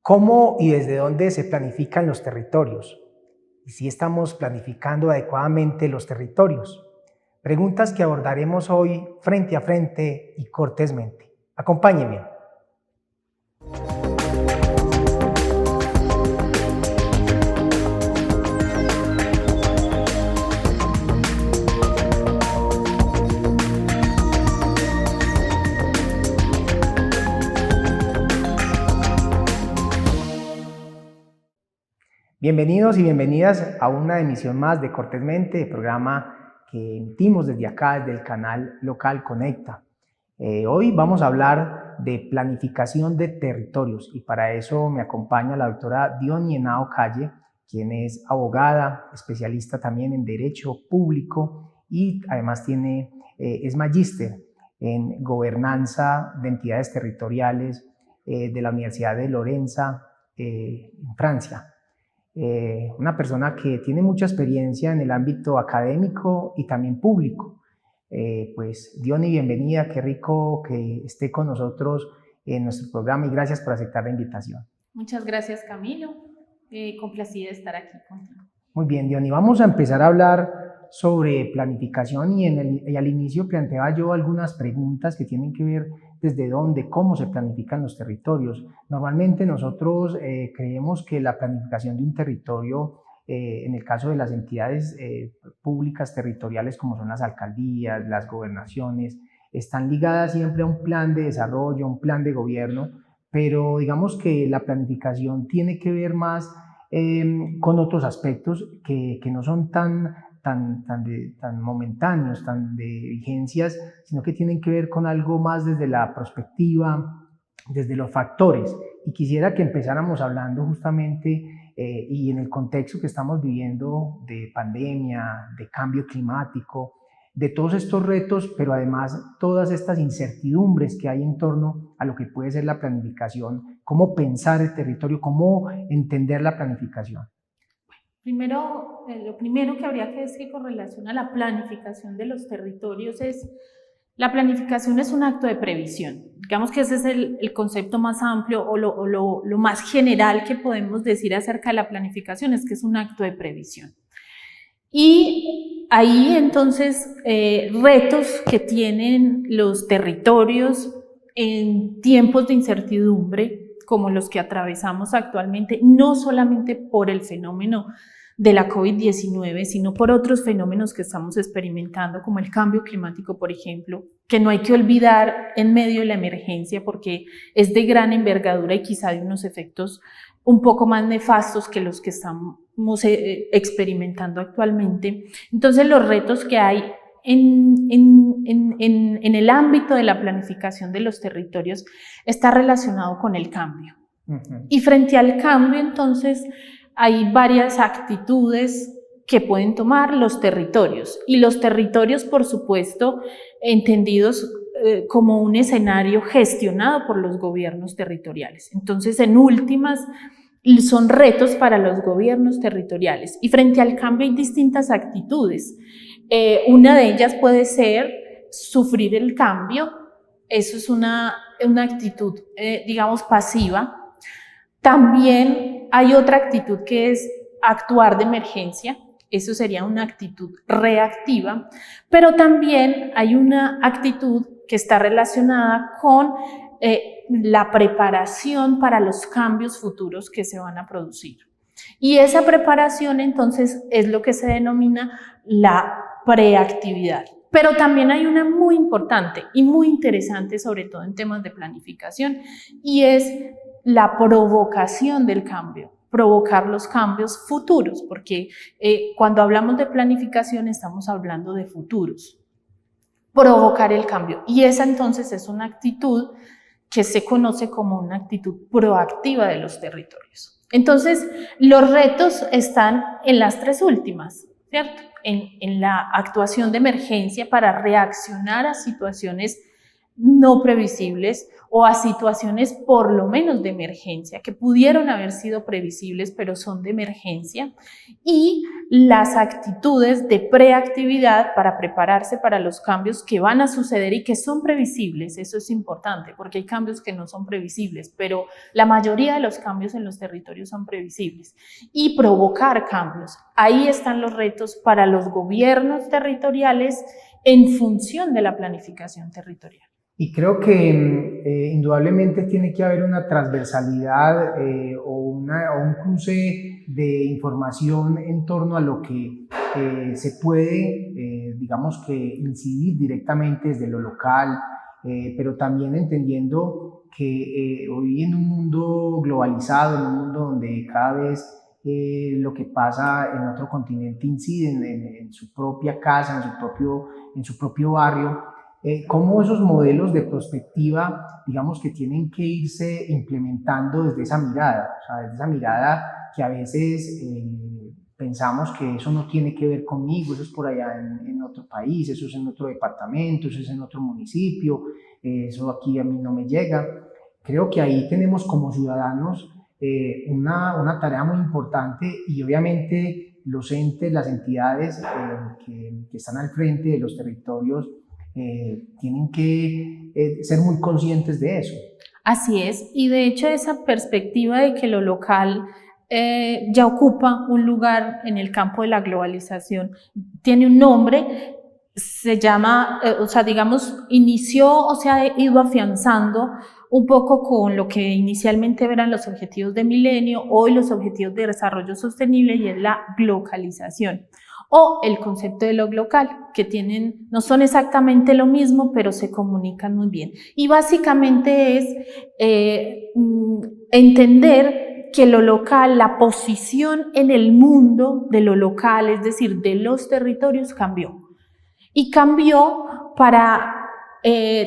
¿Cómo y desde dónde se planifican los territorios? ¿Y si estamos planificando adecuadamente los territorios? Preguntas que abordaremos hoy frente a frente y cortésmente. Acompáñenme. Bienvenidos y bienvenidas a una emisión más de Cortésmente, programa que emitimos desde acá, desde el canal local Conecta. Hoy vamos a hablar de planificación de territorios y para eso me acompaña la doctora Diony Henao Calle, quien es abogada, especialista también en Derecho Público y además es magíster en Gobernanza de Entidades Territoriales de la Universidad de Lorenza en Francia. Una persona que tiene mucha experiencia en el ámbito académico y también público. Pues Diony, bienvenida, qué rico que esté con nosotros en nuestro programa y gracias por aceptar la invitación. Muchas gracias, Camilo, complacida de estar aquí contigo. Muy bien, Diony, vamos a empezar a hablar sobre planificación y al inicio planteaba yo algunas preguntas que tienen que ver desde dónde, cómo se planifican los territorios. Normalmente nosotros creemos que la planificación de un territorio, en el caso de las entidades públicas territoriales como son las alcaldías, las gobernaciones, están ligadas siempre a un plan de desarrollo, a un plan de gobierno, pero digamos que la planificación tiene que ver más con otros aspectos que no son tan momentáneos, tan de vigencias, sino que tienen que ver con algo más desde la perspectiva, desde los factores. Y quisiera que empezáramos hablando justamente y en el contexto que estamos viviendo de pandemia, de cambio climático, de todos estos retos, pero además todas estas incertidumbres que hay en torno a lo que puede ser la planificación, cómo pensar el territorio, cómo entender la planificación. Primero, lo primero que habría que decir con relación a la planificación de los territorios es la planificación es un acto de previsión. Digamos que ese es el concepto más amplio o lo más general que podemos decir acerca de la planificación, es que es un acto de previsión. Y ahí entonces retos que tienen los territorios en tiempos de incertidumbre como los que atravesamos actualmente, no solamente por el fenómeno de la COVID-19, sino por otros fenómenos que estamos experimentando, como el cambio climático, por ejemplo, que no hay que olvidar en medio de la emergencia porque es de gran envergadura y quizá de unos efectos un poco más nefastos que los que estamos experimentando actualmente. Entonces, los retos que hay en el ámbito de la planificación de los territorios está relacionado con el cambio. Y frente al cambio, entonces, hay varias actitudes que pueden tomar los territorios. Y los territorios, por supuesto, entendidos como un escenario gestionado por los gobiernos territoriales. Entonces, en últimas, son retos para los gobiernos territoriales. Y frente al cambio hay distintas actitudes. Una de ellas puede ser sufrir el cambio. Eso es una actitud, digamos, pasiva. También hay otra actitud que es actuar de emergencia. Eso sería una actitud reactiva. Pero también hay una actitud que está relacionada con la preparación para los cambios futuros que se van a producir. Y esa preparación entonces es lo que se denomina la preactividad. Pero también hay una muy importante y muy interesante, sobre todo en temas de planificación, y es la provocación del cambio, provocar los cambios futuros, porque cuando hablamos de planificación estamos hablando de futuros. Provocar el cambio, y esa entonces es una actitud que se conoce como una actitud proactiva de los territorios. Entonces, los retos están en las tres últimas, ¿cierto? En la actuación de emergencia para reaccionar a situaciones no previsibles o a situaciones por lo menos de emergencia, que pudieron haber sido previsibles, pero son de emergencia, y las actitudes de preactividad para prepararse para los cambios que van a suceder y que son previsibles. Eso es importante, porque hay cambios que no son previsibles, pero la mayoría de los cambios en los territorios son previsibles. Y provocar cambios. Ahí están los retos para los gobiernos territoriales en función de la planificación territorial. Y creo que indudablemente tiene que haber una transversalidad o un cruce de información en torno a lo que se puede, digamos que incidir directamente desde lo local, pero también entendiendo que hoy en un mundo globalizado, en un mundo donde cada vez lo que pasa en otro continente incide en su propia casa, en su propio barrio, cómo esos modelos de prospectiva, digamos que tienen que irse implementando desde esa mirada, o sea, desde esa mirada que a veces pensamos que eso no tiene que ver conmigo, eso es por allá en otro país, eso es en otro departamento, eso es en otro municipio, eso aquí a mí no me llega. Creo que ahí tenemos como ciudadanos una tarea muy importante y obviamente los entes, las entidades que están al frente de los territorios tienen que ser muy conscientes de eso. Así es, y de hecho esa perspectiva de que lo local ya ocupa un lugar en el campo de la globalización tiene un nombre, se llama, o sea, digamos, inició o se ha ido afianzando un poco con lo que inicialmente eran los objetivos de milenio, hoy los objetivos de desarrollo sostenible, y es la glocalización o el concepto de lo local, que no son exactamente lo mismo, pero se comunican muy bien. Y básicamente es entender que lo local, la posición en el mundo de lo local, es decir, de los territorios, cambió. Y cambió para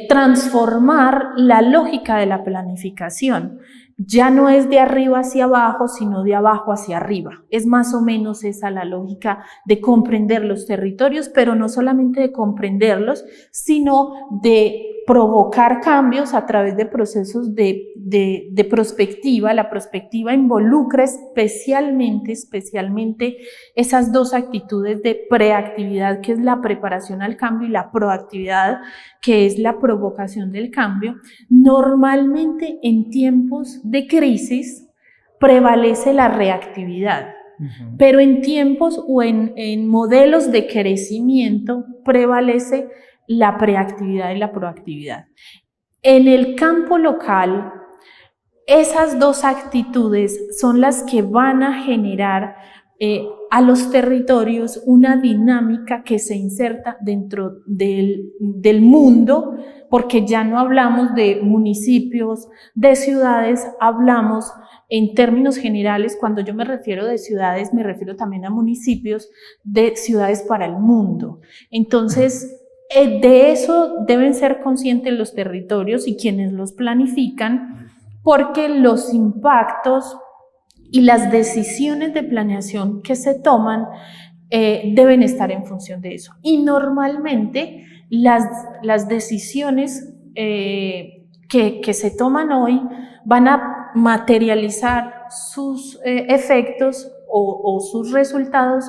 transformar la lógica de la planificación. Ya no es de arriba hacia abajo, sino de abajo hacia arriba. Es más o menos esa la lógica de comprender los territorios, pero no solamente de comprenderlos, sino de provocar cambios a través de procesos de prospectiva. La prospectiva involucra especialmente esas dos actitudes de preactividad, que es la preparación al cambio, y la proactividad, que es la provocación del cambio. Normalmente en tiempos de crisis prevalece la reactividad, pero en tiempos o en modelos de crecimiento prevalece la preactividad y la proactividad. En el campo local, esas dos actitudes son las que van a generar a los territorios una dinámica que se inserta dentro del mundo, porque ya no hablamos de municipios, de ciudades, hablamos en términos generales. Cuando yo me refiero de ciudades, me refiero también a municipios, de ciudades para el mundo. Entonces, de eso deben ser conscientes los territorios y quienes los planifican, porque los impactos y las decisiones de planeación que se toman deben estar en función de eso. Y normalmente las decisiones que se toman hoy van a materializar sus efectos o sus resultados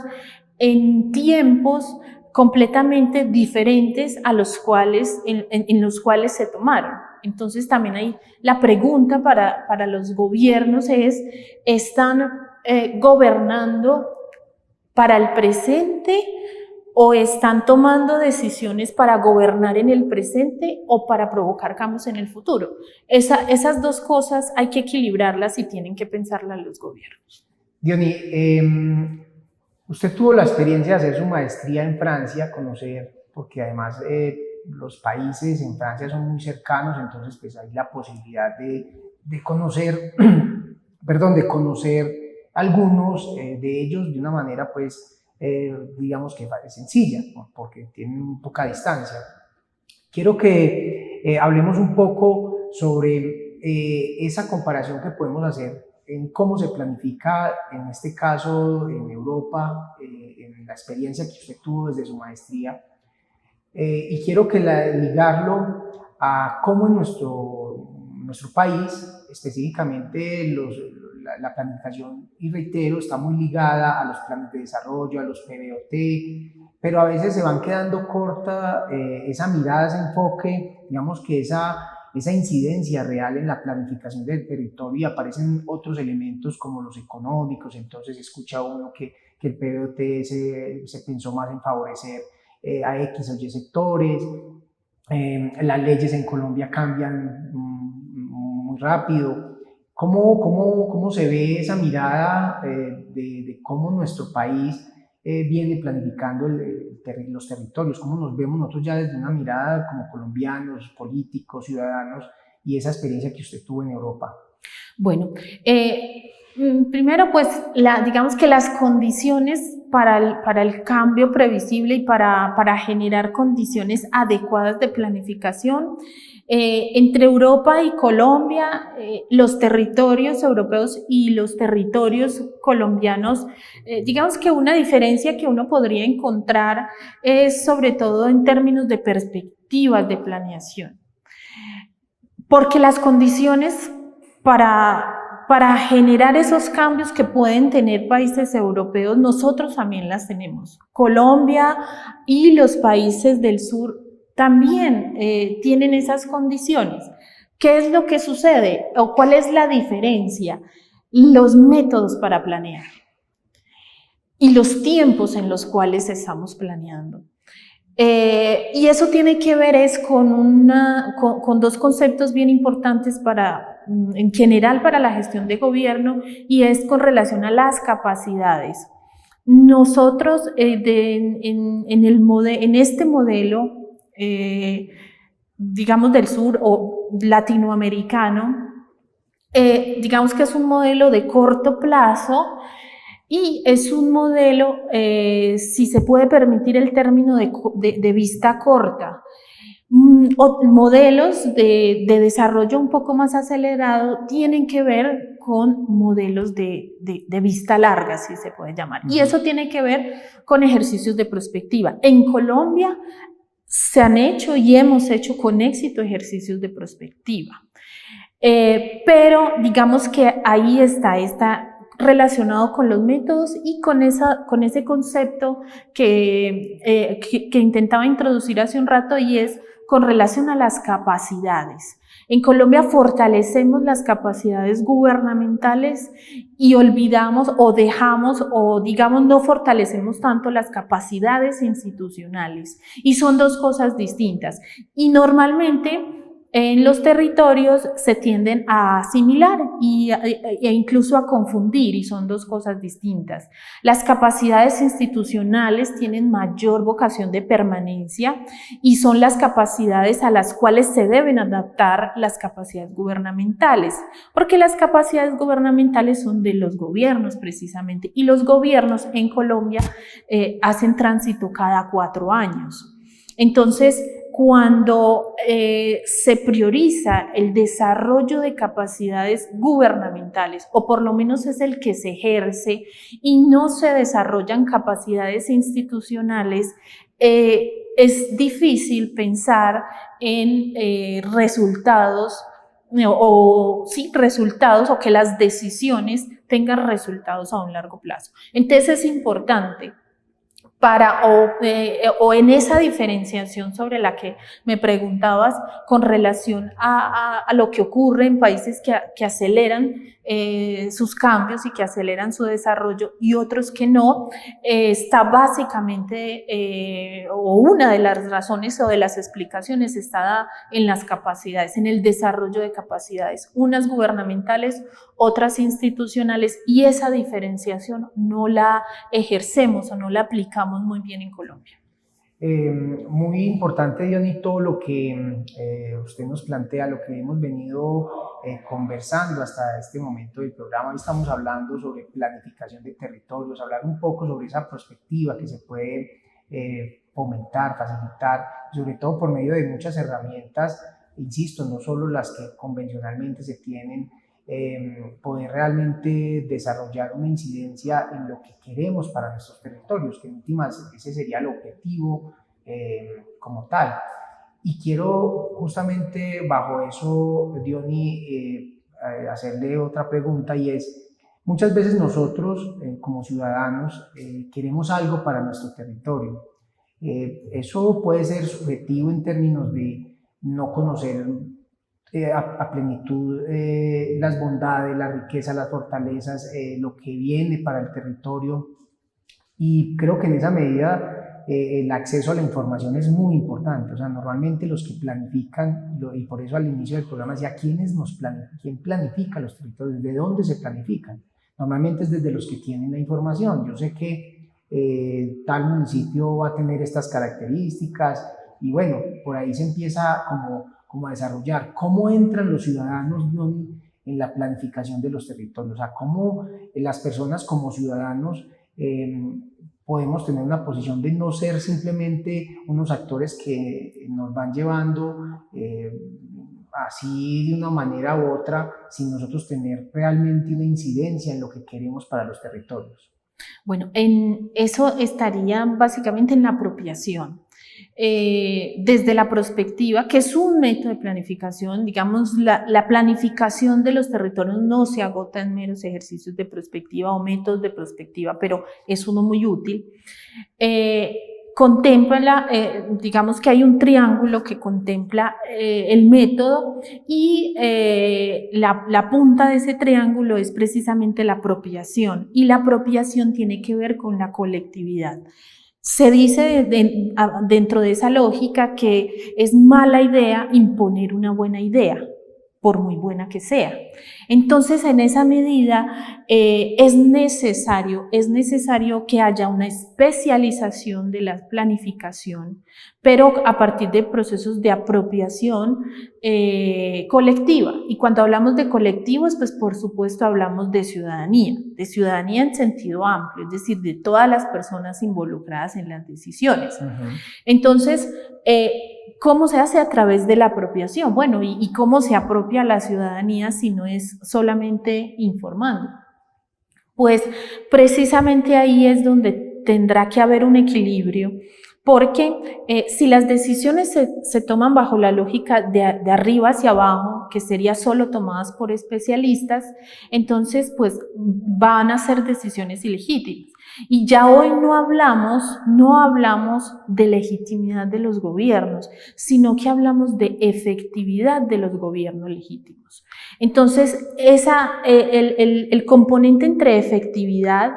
en tiempos completamente diferentes a los cuales, en los cuales se tomaron. Entonces también hay la pregunta para los gobiernos es, ¿están gobernando para el presente o están tomando decisiones para gobernar en el presente o para provocar cambios en el futuro? Esas dos cosas hay que equilibrarlas y tienen que pensarlas los gobiernos. Diony, usted tuvo la experiencia de hacer su maestría en Francia, conocer, porque además los países en Francia son muy cercanos, entonces pues hay la posibilidad de conocer, perdón, de conocer algunos de ellos de una manera pues digamos que sencilla, ¿no? Porque tienen poca distancia. Quiero que hablemos un poco sobre esa comparación que podemos hacer en cómo se planifica, en este caso en Europa, en la experiencia que usted tuvo desde su maestría, y quiero ligarlo a cómo en nuestro país, específicamente la planificación, y reitero, está muy ligada a los planes de desarrollo, a los PBOT, pero a veces se van quedando corta esa mirada, ese enfoque, digamos que esa incidencia real en la planificación del territorio, y aparecen otros elementos como los económicos. Entonces escucha uno que el PBOT se pensó más en favorecer a X o Y sectores. Las leyes en Colombia cambian muy rápido. ¿Cómo se ve esa mirada de cómo nuestro país viene planificando los territorios? ¿Cómo nos vemos nosotros ya desde una mirada como colombianos, políticos, ciudadanos, y esa experiencia que usted tuvo en Europa? Bueno, primero pues digamos que las condiciones para el cambio previsible y para generar condiciones adecuadas de planificación entre Europa y Colombia, los territorios europeos y los territorios colombianos, digamos que una diferencia que uno podría encontrar es sobre todo en términos de perspectivas de planeación, porque las condiciones para generar esos cambios que pueden tener países europeos, nosotros también las tenemos. Colombia y los países del sur también tienen esas condiciones. ¿Qué es lo que sucede o cuál es la diferencia? Los métodos para planear y los tiempos en los cuales estamos planeando. Y eso tiene que ver con dos conceptos bien importantes en general para la gestión de gobierno, y es con relación a las capacidades. Nosotros en este modelo, digamos del sur o latinoamericano, digamos que es un modelo de corto plazo. Y es un modelo, si se puede permitir el término de vista corta. Modelos de desarrollo un poco más acelerado tienen que ver con modelos de vista larga, si se puede llamar. Y eso tiene que ver con ejercicios de prospectiva. En Colombia se han hecho y hemos hecho con éxito ejercicios de prospectiva. Pero digamos que ahí está relacionado con los métodos y con ese concepto que intentaba introducir hace un rato, y es con relación a las capacidades. En Colombia fortalecemos las capacidades gubernamentales y olvidamos o dejamos o digamos no fortalecemos tanto las capacidades institucionales, y son dos cosas distintas, y normalmente en los territorios se tienden a asimilar e incluso a confundir, y son dos cosas distintas. Las capacidades institucionales tienen mayor vocación de permanencia y son las capacidades a las cuales se deben adaptar las capacidades gubernamentales, porque las capacidades gubernamentales son de los gobiernos precisamente, y los gobiernos en Colombia hacen tránsito cada 4 años. Entonces, cuando se prioriza el desarrollo de capacidades gubernamentales, o por lo menos es el que se ejerce, y no se desarrollan capacidades institucionales, es difícil pensar en resultados o que las decisiones tengan resultados a un largo plazo. Entonces es importante o en esa diferenciación sobre la que me preguntabas con relación a lo que ocurre en países que aceleran sus cambios y que aceleran su desarrollo y otros que no, está básicamente, o una de las razones o de las explicaciones está en las capacidades, en el desarrollo de capacidades, unas gubernamentales, otras institucionales, y esa diferenciación no la ejercemos o no la aplicamos muy bien en Colombia. Muy importante, Diony, todo lo que usted nos plantea, lo que hemos venido conversando hasta este momento del programa. Hoy estamos hablando sobre planificación de territorios, hablar un poco sobre esa perspectiva que se puede fomentar, facilitar, sobre todo por medio de muchas herramientas, insisto, no solo las que convencionalmente se tienen, poder realmente desarrollar una incidencia en lo que queremos para nuestros territorios, que en últimas ese sería el objetivo como tal. Y quiero justamente bajo eso, Diony, hacerle otra pregunta, y es, muchas veces nosotros como ciudadanos queremos algo para nuestro territorio. Eso puede ser subjetivo en términos de no conocer a plenitud las bondades, la riqueza, las fortalezas, lo que viene para el territorio. Y creo que en esa medida el acceso a la información es muy importante. O sea, normalmente los que planifican, y por eso al inicio del programa decía, ¿quién planifica los territorios? ¿De dónde se planifican? Normalmente es desde los que tienen la información. Yo sé que tal municipio va a tener estas características, y bueno, por ahí se empieza como a desarrollar. ¿Cómo entran los ciudadanos, Johnny, en la planificación de los territorios? O sea, ¿cómo las personas como ciudadanos podemos tener una posición de no ser simplemente unos actores que nos van llevando así de una manera u otra, sin nosotros tener realmente una incidencia en lo que queremos para los territorios? Bueno, en eso estaría básicamente en la apropiación. Desde la prospectiva, que es un método de planificación, digamos, la planificación de los territorios no se agota en meros ejercicios de prospectiva o métodos de prospectiva, pero es uno muy útil. Contempla, digamos que hay un triángulo que contempla el método, y la punta de ese triángulo es precisamente la apropiación, y la apropiación tiene que ver con la colectividad. Se dice dentro de esa lógica que es mala idea imponer una buena idea, por muy buena que sea. Entonces, en esa medida es necesario que haya una especialización de la planificación, pero a partir de procesos de apropiación colectiva. Y cuando hablamos de colectivos, pues por supuesto hablamos de ciudadanía en sentido amplio, es decir, de todas las personas involucradas en las decisiones. Entonces, ¿cómo se hace? A través de la apropiación. Bueno, ¿y cómo se apropia la ciudadanía si no es solamente informando? Pues precisamente ahí es donde tendrá que haber un equilibrio, porque si las decisiones se toman bajo la lógica de arriba hacia abajo, que sería solo tomadas por especialistas, entonces pues van a ser decisiones ilegítimas. Y ya hoy no hablamos de legitimidad de los gobiernos, sino que hablamos de efectividad de los gobiernos legítimos. Entonces, el componente entre efectividad,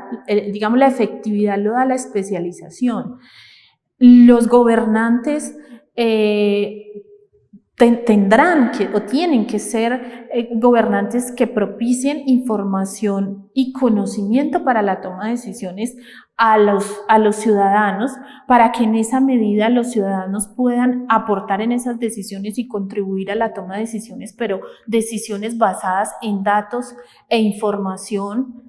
digamos la efectividad lo da la especialización. Los gobernantes tendrán que o tienen que ser gobernantes que propicien información y conocimiento para la toma de decisiones a los ciudadanos, para que en esa medida los ciudadanos puedan aportar en esas decisiones y contribuir a la toma de decisiones, pero decisiones basadas en datos e información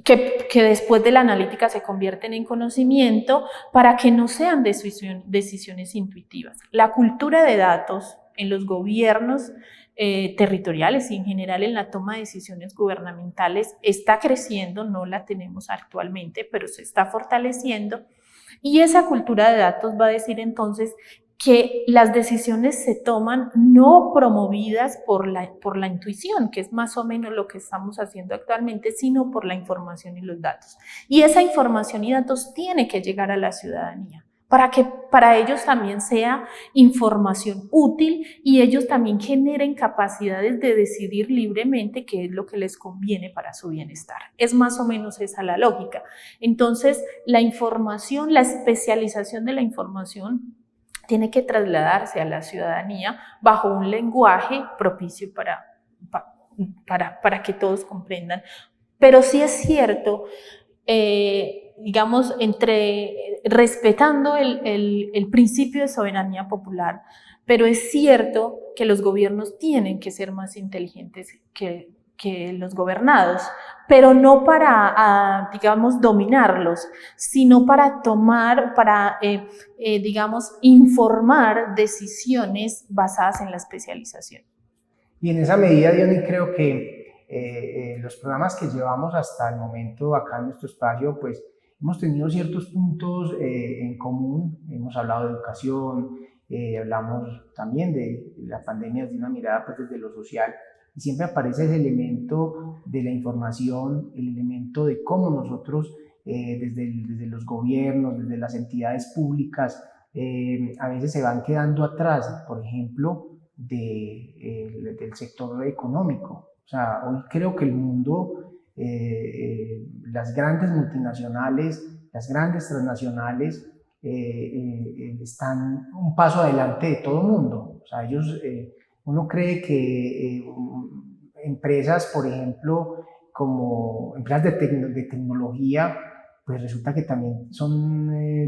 que después de la analítica se convierten en conocimiento, para que no sean decisiones intuitivas. La cultura de datos en los gobiernos territoriales y en general en la toma de decisiones gubernamentales está creciendo, no la tenemos actualmente, pero se está fortaleciendo, y esa cultura de datos va a decir entonces que las decisiones se toman no promovidas por la intuición, que es más o menos lo que estamos haciendo actualmente, sino por la información y los datos. Y esa información y datos tiene que llegar a la ciudadanía, para que para ellos también sea información útil y ellos también generen capacidades de decidir libremente qué es lo que les conviene para su bienestar. Es más o menos esa la lógica. Entonces, la información, la especialización de la información tiene que trasladarse a la ciudadanía bajo un lenguaje propicio para que todos comprendan. Pero sí es cierto, digamos, respetando el principio de soberanía popular, pero es cierto que los gobiernos tienen que ser más inteligentes que los gobernados, pero no para, digamos, dominarlos, sino para digamos, informar decisiones basadas en la especialización. Y en esa medida, Diony, creo que los programas que llevamos hasta el momento acá en nuestro espacio, pues hemos tenido ciertos puntos en común. Hemos hablado de educación, hablamos también de la pandemia desde una mirada pues, desde lo social, y siempre aparece ese elemento de la información, el elemento de cómo nosotros desde los gobiernos, desde las entidades públicas, a veces se van quedando atrás, por ejemplo, del sector económico. O sea, hoy creo que el mundo, las grandes multinacionales, las grandes transnacionales, están un paso adelante de todo el mundo. O sea, ellos, uno cree que empresas, por ejemplo, como empresas de tecnología, pues resulta que también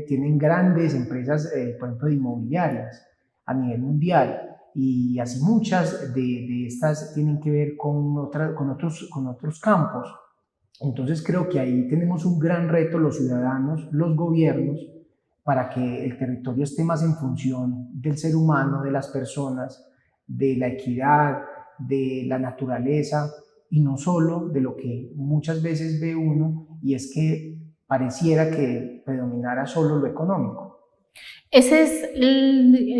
tienen grandes empresas, por ejemplo, de inmobiliarias a nivel mundial. Y así muchas de estas tienen que ver con otros campos. Entonces creo que ahí tenemos un gran reto los ciudadanos, los gobiernos, para que el territorio esté más en función del ser humano, de las personas, de la equidad, de la naturaleza, y no solo de lo que muchas veces ve uno, y es que pareciera que predominara solo lo económico. Ese es,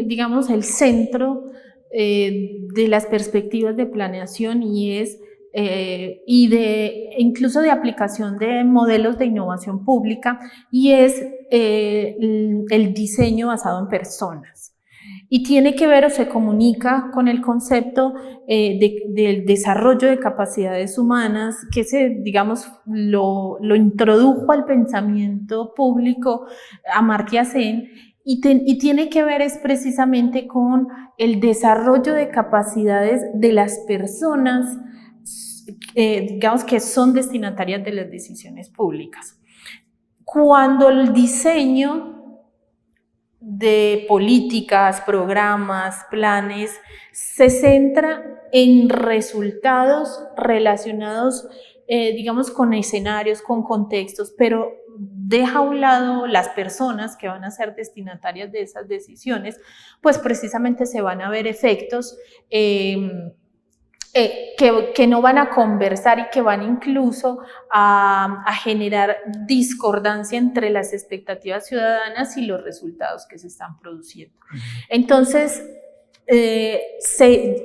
digamos, el centro de las perspectivas de planeación y es incluso de aplicación de modelos de innovación pública, y es el diseño basado en personas. Y tiene que ver o se comunica con el concepto del desarrollo de capacidades humanas que digamos, lo introdujo al pensamiento público Amartya Sen, y tiene que ver es precisamente con el desarrollo de capacidades de las personas, digamos, que son destinatarias de las decisiones públicas. Cuando el diseño de políticas, programas, planes, se centra en resultados relacionados, digamos, con escenarios, con contextos, pero deja a un lado las personas que van a ser destinatarias de esas decisiones, pues precisamente se van a ver efectos que no van a conversar y que van incluso a generar discordancia entre las expectativas ciudadanas y los resultados que se están produciendo. Entonces,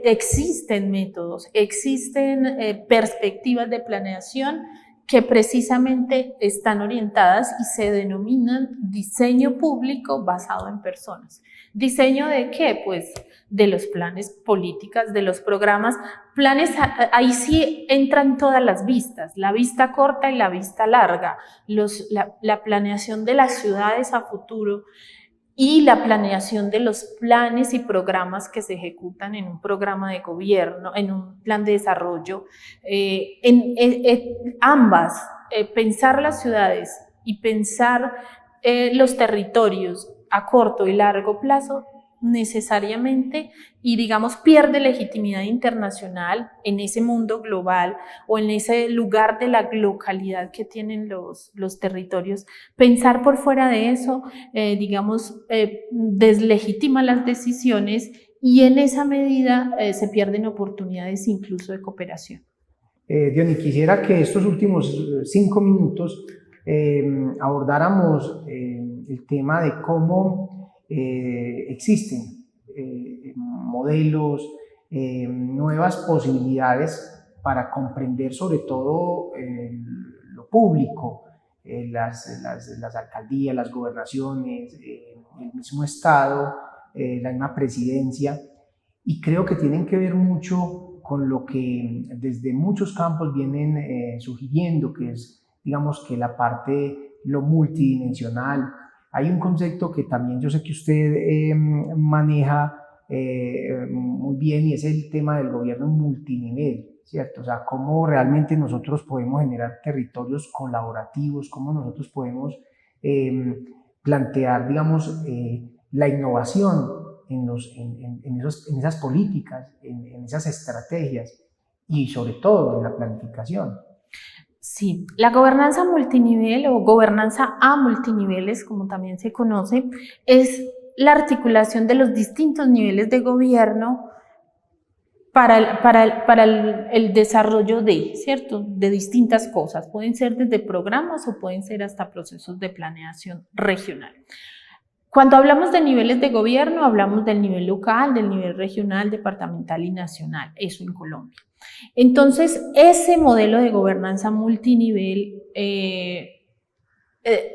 existen métodos, existen perspectivas de planeación que precisamente están orientadas y se denominan diseño público basado en personas. ¿Diseño de qué? Pues de los planes, políticas, de los programas. Planes, ahí sí entran todas las vistas, la vista corta y la vista larga, la planeación de las ciudades a futuro y la planeación de los planes y programas que se ejecutan en un programa de gobierno, en un plan de desarrollo. Ambas, pensar las ciudades y pensar los territorios a corto y largo plazo, necesariamente, y digamos pierde legitimidad internacional en ese mundo global o en ese lugar de la localidad que tienen los territorios. Pensar por fuera de eso, digamos, deslegitima las decisiones, y en esa medida se pierden oportunidades incluso de cooperación. Diony, quisiera que estos últimos 5 minutos abordáramos el tema de cómo existen modelos, nuevas posibilidades para comprender sobre todo lo público, las alcaldías, las gobernaciones, el mismo Estado, la misma presidencia, y creo que tienen que ver mucho con lo que desde muchos campos vienen sugiriendo, que es, digamos, que la parte, lo multidimensional. Hay un concepto que también yo sé que usted maneja muy bien, y es el tema del gobierno multinivel, ¿cierto? O sea, cómo realmente nosotros podemos generar territorios colaborativos, cómo nosotros podemos plantear, digamos, la innovación en esas políticas, en esas estrategias, y sobre todo en la planificación. Sí, la gobernanza multinivel o gobernanza a multiniveles, como también se conoce, es la articulación de los distintos niveles de gobierno para el desarrollo ¿cierto? De distintas cosas. Pueden ser desde programas o pueden ser hasta procesos de planeación regional. Cuando hablamos de niveles de gobierno, hablamos del nivel local, del nivel regional, departamental y nacional, eso en Colombia. Entonces, ese modelo de gobernanza multinivel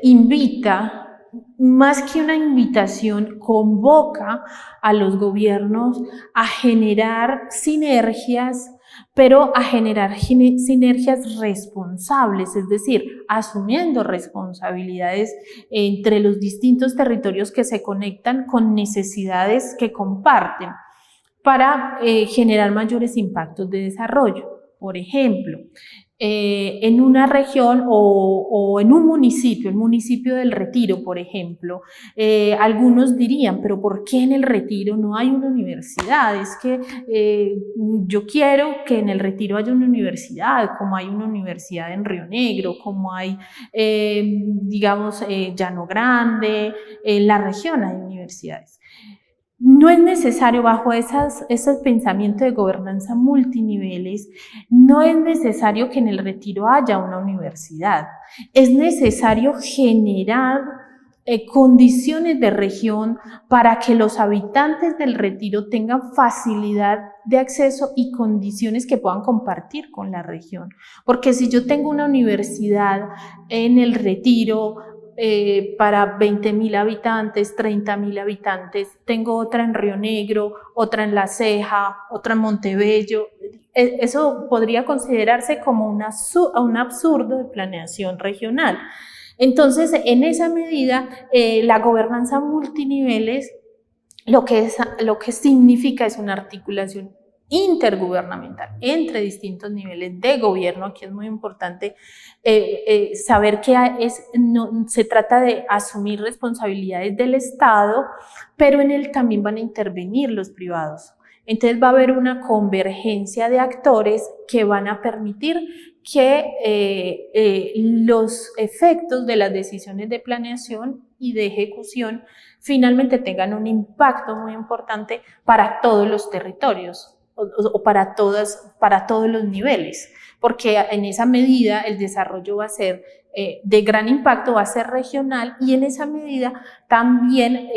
invita, más que una invitación, convoca a los gobiernos a generar sinergias, pero a generar sinergias responsables, es decir, asumiendo responsabilidades entre los distintos territorios que se conectan con necesidades que comparten para generar mayores impactos de desarrollo. Por ejemplo, en una región o en un municipio, el municipio del Retiro, por ejemplo, algunos dirían, pero ¿por qué en el Retiro no hay una universidad? Es que yo quiero que en el Retiro haya una universidad, como hay una universidad en Río Negro, como hay, digamos, Llano Grande, en la región hay universidades. No es necesario, bajo ese pensamiento de gobernanza multiniveles, no es necesario que en el Retiro haya una universidad. Es necesario generar condiciones de región para que los habitantes del Retiro tengan facilidad de acceso y condiciones que puedan compartir con la región. Porque si yo tengo una universidad en el Retiro, para 20.000 habitantes, 30.000 habitantes, tengo otra en Río Negro, otra en La Ceja, otra en Montebello. Eso podría considerarse como un absurdo de planeación regional. Entonces, en esa medida, la gobernanza multiniveles lo que significa es una articulación intergubernamental entre distintos niveles de gobierno. Aquí es muy importante saber que no se trata de asumir responsabilidades del Estado, pero en él también van a intervenir los privados. Entonces va a haber una convergencia de actores que van a permitir que los efectos de las decisiones de planeación y de ejecución finalmente tengan un impacto muy importante para todos los territorios o para todos los niveles, porque en esa medida el desarrollo va a ser de gran impacto, va a ser regional, y en esa medida también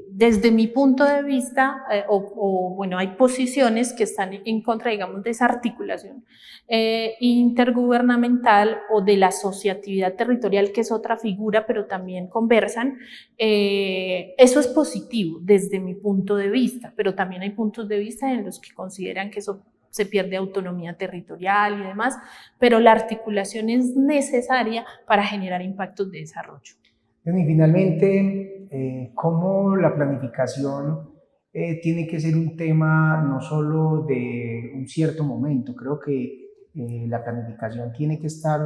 desde mi punto de vista, bueno, hay posiciones que están en contra, digamos, de esa articulación intergubernamental o de la asociatividad territorial, que es otra figura, pero también conversan. Eso es positivo desde mi punto de vista, pero también hay puntos de vista en los que consideran que eso se pierde autonomía territorial y demás, pero la articulación es necesaria para generar impactos de desarrollo. Y finalmente, ¿cómo la planificación tiene que ser un tema no solo de un cierto momento? Creo que la planificación tiene que estar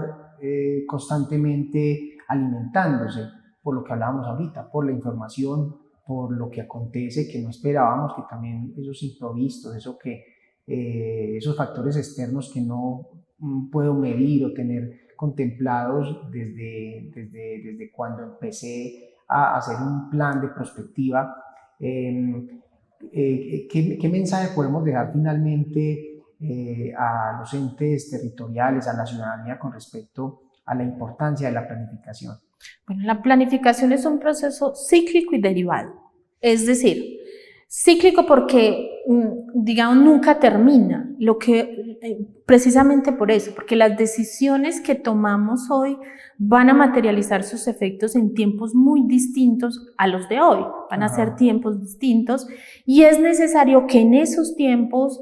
constantemente alimentándose, por lo que hablábamos ahorita, por la información, por lo que acontece, que no esperábamos, que también esos imprevistos, esos factores externos que no puedo medir o tener contemplados desde cuando empecé a hacer un plan de prospectiva. ¿Qué mensaje podemos dejar finalmente a los entes territoriales, a la ciudadanía con respecto a la importancia de la planificación? Bueno, la planificación es un proceso cíclico y derivado, es decir, cíclico porque, digamos, nunca termina, precisamente por eso, porque las decisiones que tomamos hoy van a materializar sus efectos en tiempos muy distintos a los de hoy, van a ser tiempos distintos, y es necesario que en esos tiempos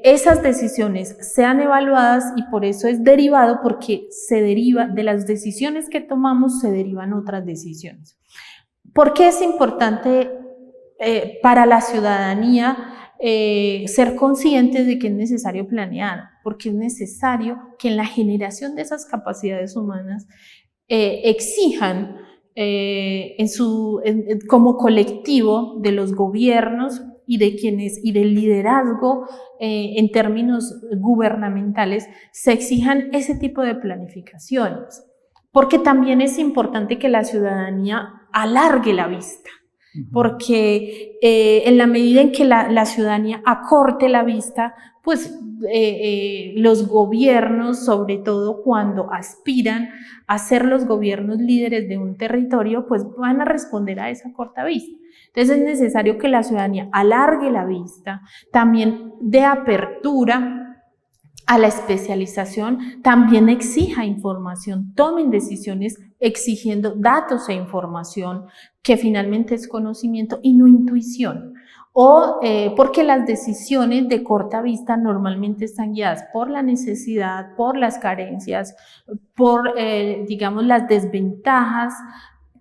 esas decisiones sean evaluadas, y por eso es derivado, porque se deriva de las decisiones que tomamos, se derivan otras decisiones. ¿Por qué es importante para la ciudadanía ser conscientes de que es necesario planear? Porque es necesario que en la generación de esas capacidades humanas exijan como colectivo de los gobiernos y del liderazgo en términos gubernamentales, se exijan ese tipo de planificaciones, porque también es importante que la ciudadanía alargue la vista. porque en la medida en que la ciudadanía acorte la vista, pues los gobiernos, sobre todo cuando aspiran a ser los gobiernos líderes de un territorio, pues van a responder a esa corta vista. Entonces es necesario que la ciudadanía alargue la vista, también dé apertura a la especialización, también exija información, tomen decisiones exigiendo datos e información, que finalmente es conocimiento y no intuición. O porque las decisiones de corta vista normalmente están guiadas por la necesidad, por las carencias, por, digamos, las desventajas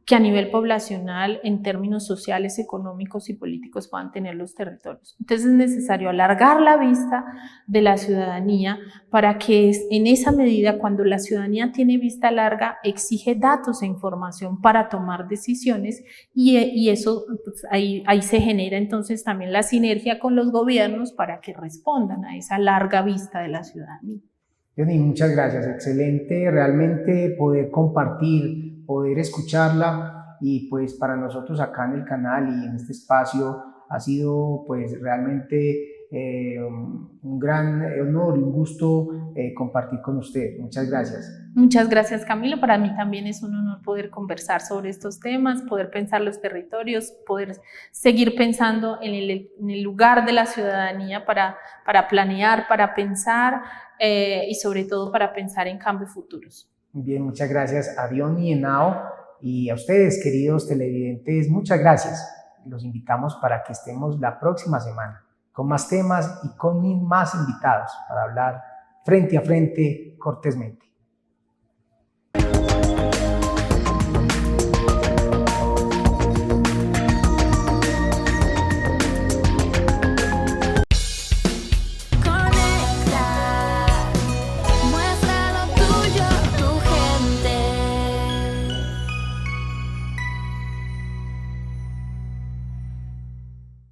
que a nivel poblacional, en términos sociales, económicos y políticos puedan tener los territorios. Entonces es necesario alargar la vista de la ciudadanía para que en esa medida, cuando la ciudadanía tiene vista larga, exige datos e información para tomar decisiones y eso, pues, ahí se genera entonces también la sinergia con los gobiernos para que respondan a esa larga vista de la ciudadanía. Johnny, muchas gracias. Excelente realmente poder compartir, poder escucharla, y pues para nosotros acá en el canal y en este espacio ha sido pues realmente un gran honor y un gusto compartir con usted. Muchas gracias. Muchas gracias, Camilo. Para mí también es un honor poder conversar sobre estos temas, poder pensar los territorios, poder seguir pensando en el lugar de la ciudadanía para planear, para pensar y sobre todo para pensar en cambios futuros. Bien, muchas gracias a Diony Henao y a ustedes, queridos televidentes, muchas gracias. Los invitamos para que estemos la próxima semana con más temas y con más invitados para hablar frente a frente cortésmente.